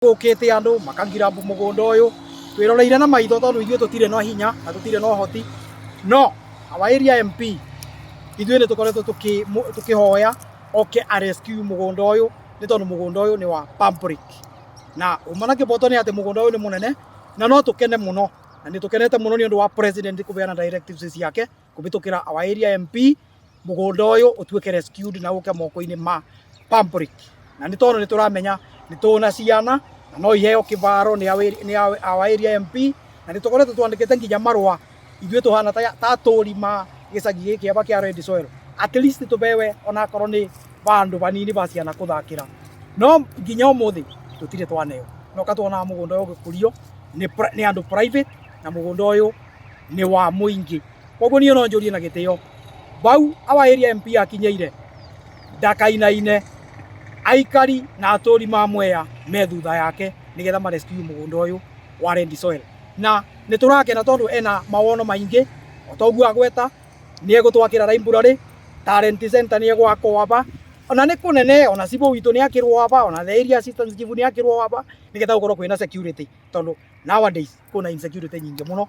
Gukite andu makangira mugunda uyu twiroreire na maitho tondu ithuĩ tutire no hinya na tutire no hoti no our area MP ithuĩ ni tukoretwo tukihoya oke a rescue mugunda uyu ni tondu mugunda uyu ni wa public na umana kiboto ni ati mugunda uyu ni munene na no tukene muno na ni tukenete muno ni undu wa president kubeana directives ciake kubitukira our area MP mugunda uyu utuike rescued na uke moko-ini ma public na ni tondu ni turamenya ni tuna ciana na no iheo kivaro ni our area MP na ni tukoretwo twandikite nginya marua ithuĩ tuhana ta atũri ma gicagi giki aba kia Red Soil at least tubewe ona korwo ni bandu banini ba ciana kuthakira no nginya umuthi tutire twaneo no katwona mugunda uyu gikurio ni andu private na mugunda uyu ni wa muingi koguo ni no njurie na gitio bau our area MP akinyeire ndakainaine aikari na atũri ma Mwea me thutha yake nigetha ma rescue mugunda uyu wa Red Soil na ni turakena tondu ena mawono maingi otoguo agweta ni egutwakira library talent center ni egwakwo aba ona ni kunene ona cibo witu ni akirwo aba ona the area assistant chief ni akirwo aba nigetha gukorwo kwina security tondu nowadays kuna insecurity nyingi muno